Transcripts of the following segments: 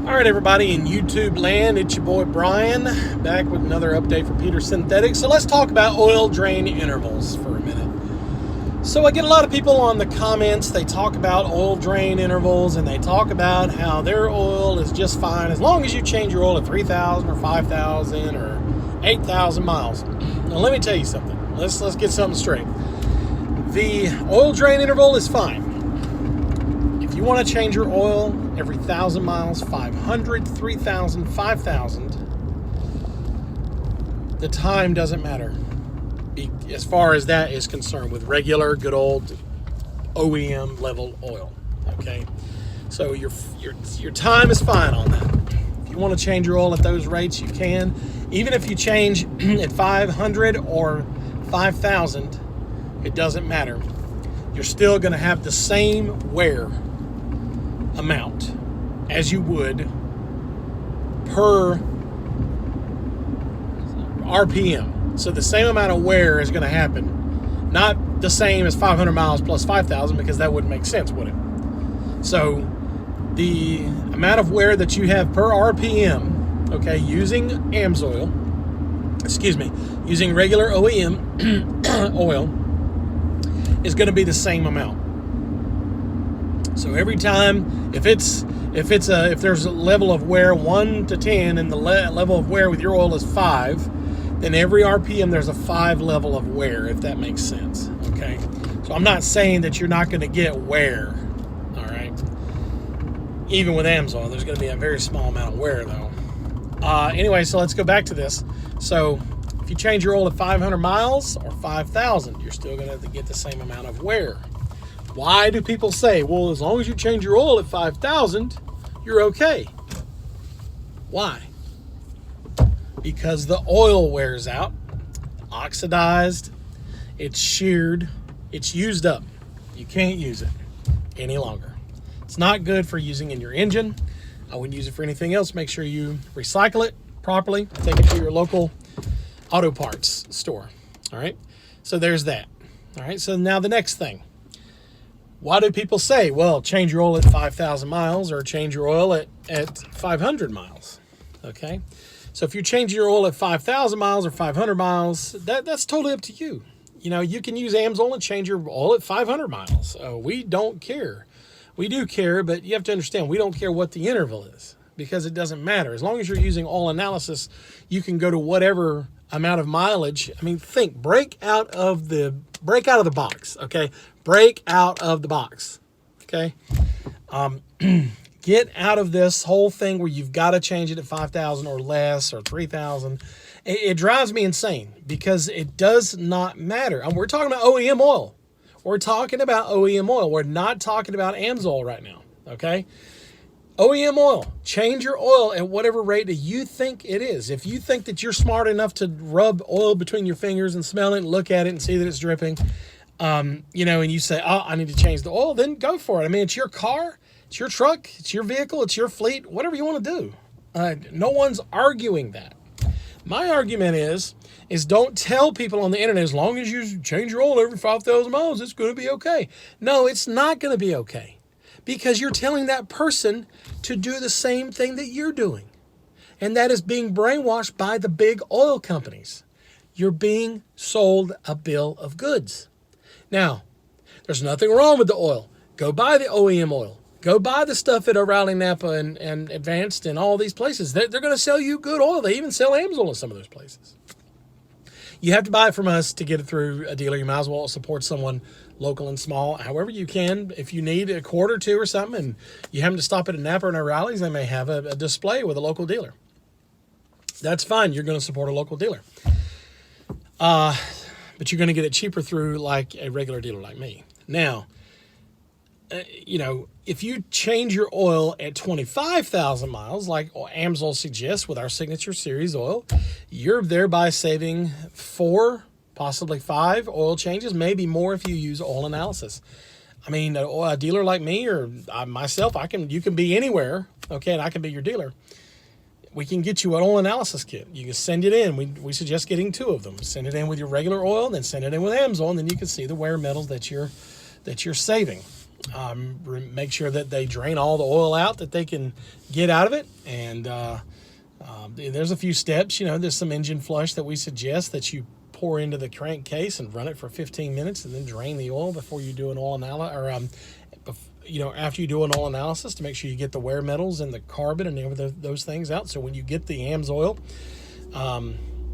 All right, everybody in YouTube land, it's your boy Brian, back with another update for Peter Synthetics. So let's talk about oil drain intervals for a minute. So I get a lot of people on the comments, they talk about oil drain intervals, and they talk about how their oil is just fine as long as you change your oil at 3,000 or 5,000 or 8,000 miles. Now let me tell you something. Let's get something straight. The oil drain interval is fine. If you want to change your oil every 1,000 miles, 500, 3,000, 5,000, the time doesn't matter as far as that is concerned with regular, good old OEM level oil. Okay, so your time is fine on that. If you want to change your oil at those rates, you can. Even if you change at 500 or 5,000, it doesn't matter. You're still going to have the same wear amount as you would per RPM. So the same amount of wear is going to happen. Not the same as 500 miles plus 5,000, because that wouldn't make sense, would it? So the amount of wear that you have per RPM, okay, using Amsoil, using regular OEM oil, is going to be the same amount. So every time, if there's a level of wear 1 to 10 and the level of wear with your oil is 5, then every RPM there's a 5 level of wear, if that makes sense. Okay, so I'm not saying that you're not going to get wear. All right, even with Amsoil, there's going to be a very small amount of wear though. Anyway, so let's go back to this. So if you change your oil at 500 miles or 5,000, you're still going to get the same amount of wear. Why do people say, well, as long as you change your oil at 5,000, you're okay? Why? Because the oil wears out, oxidized, it's sheared, it's used up. You can't use it any longer. It's not good for using in your engine. I wouldn't use it for anything else. Make sure you recycle it properly. Take it to your local auto parts store. All right, so there's that. All right, so now the next thing. Why do people say, well, change your oil at 5,000 miles or change your oil at 500 miles? Okay, so if you change your oil at 5,000 miles or 500 miles, that's totally up to you. You know, you can use Amsoil and change your oil at 500 miles. We don't care. We do care, but you have to understand, we don't care what the interval is, because it doesn't matter. As long as you're using oil analysis, you can go to whatever amount of mileage. I mean, break out of the box, okay? Break out of the box, okay? Get out of this whole thing where you've got to change it at 5,000 or less or 3,000. It drives me insane, because it does not matter. And we're talking about OEM oil. We're talking about OEM oil. We're not talking about Amsoil right now, okay? OEM oil. Change your oil at whatever rate that you think it is. If you think that you're smart enough to rub oil between your fingers and smell it and look at it and see that it's dripping, and you say, oh, I need to change the oil, then go for it. I mean, it's your car, it's your truck, it's your vehicle, it's your fleet, whatever you want to do. No one's arguing that. My argument is don't tell people on the internet, as long as you change your oil every 5,000 miles, it's going to be okay. No, it's not going to be okay, because you're telling that person to do the same thing that you're doing. And that is being brainwashed by the big oil companies. You're being sold a bill of goods. Now, there's nothing wrong with the oil. Go buy the OEM oil. Go buy the stuff at O'Reilly, Napa, and Advanced and all these places. They're going to sell you good oil. They even sell Amsoil in some of those places. You have to buy it from us to get it through a dealer. You might as well support someone local and small, however you can. If you need a quart or two or something and you happen to stop at a Napa and O'Reilly's, they may have a display with a local dealer. That's fine. You're going to support a local dealer. But you're going to get it cheaper through like a regular dealer like me. Now, if you change your oil at 25,000 miles, like Amsoil suggests with our Signature Series oil, you're thereby saving 4, possibly 5 oil changes, maybe more if you use oil analysis. I mean, a dealer like me or myself, you can be anywhere, okay, and I can be your dealer. We can get you an oil analysis kit. You can send it in. We suggest getting 2 of them. Send it in with your regular oil, then send it in with Amsoil, and then you can see the wear metals that you're saving. Make sure that they drain all the oil out that they can get out of it. And there's a few steps. There's some engine flush that we suggest that you pour into the crankcase and run it for 15 minutes and then drain the oil before you do an oil analysis, or after you do an oil analysis, to make sure you get the wear metals and the carbon and those things out. So when you get the Amsoil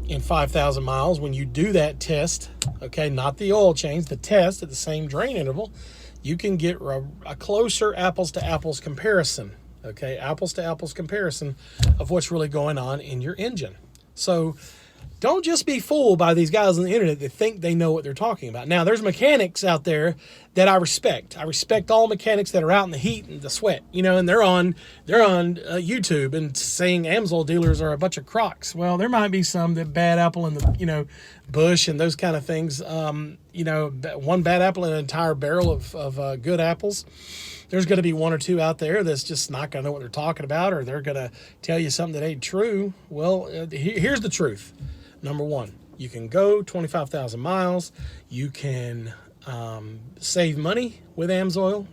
in 5,000 miles, when you do that test, okay, not the oil change, the test at the same drain interval, you can get a closer apples to apples comparison, okay, apples to apples comparison of what's really going on in your engine. So don't just be fooled by these guys on the internet that think they know what they're talking about. Now, there's mechanics out there that I respect. I respect all mechanics that are out in the heat and the sweat, and they're on YouTube and saying Amsoil dealers are a bunch of crocs. Well, there might be some that bad apple in the bush and those kind of things. One bad apple in an entire barrel of good apples. There's going to be one or two out there that's just not going to know what they're talking about, or they're going to tell you something that ain't true. Well, here's the truth. Number one, you can go 25,000 miles. You can save money with Amsoil.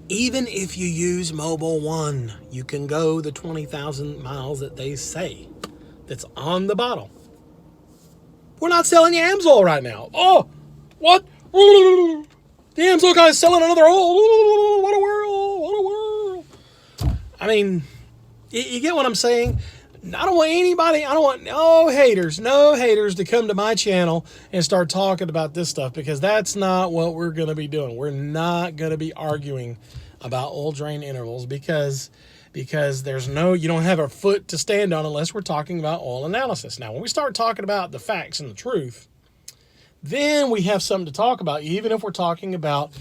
Even if you use Mobile One, you can go the 20,000 miles that they say that's on the bottle. We're not selling you Amsoil right now. Oh, what? The Amsoil guy's selling another oil. What a world. What a world. I mean, you get what I'm saying? I don't want no haters to come to my channel and start talking about this stuff, because that's not what we're going to be doing. We're not going to be arguing about oil drain intervals because you don't have a foot to stand on unless we're talking about oil analysis. Now, when we start talking about the facts and the truth, then we have something to talk about, even if we're talking about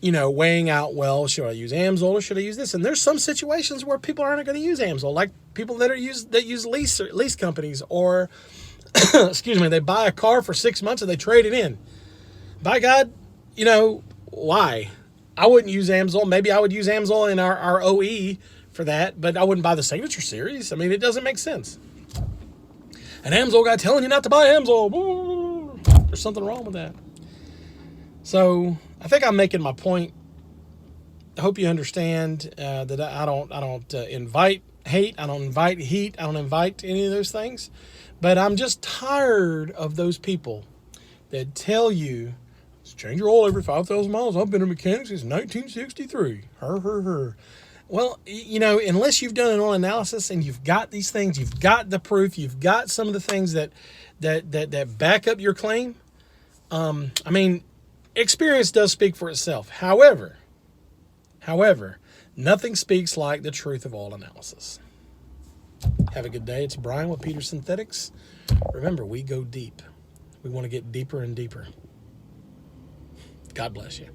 weighing out, well, should I use Amsoil or should I use this? And there's some situations where people aren't going to use Amsoil, like people that use lease companies, or excuse me, they buy a car for 6 months and they trade it in. By God, why? I wouldn't use Amsoil. Maybe I would use Amsoil in our OE for that, but I wouldn't buy the Signature Series. I mean, it doesn't make sense. An Amsoil guy telling you not to buy Amsoil, there's something wrong with that. So I think I'm making my point. I hope you understand that I don't invite hate. I don't invite heat. I don't invite any of those things. But I'm just tired of those people that tell you, change your oil every 5,000 miles. I've been a mechanic since 1963. Well, unless you've done an oil analysis and you've got these things, you've got the proof, you've got some of the things that back up your claim. Experience does speak for itself. However, nothing speaks like the truth of oil analysis. Have a good day. It's Brian with Peter Synthetics. Remember, we go deep. We want to get deeper and deeper. God bless you.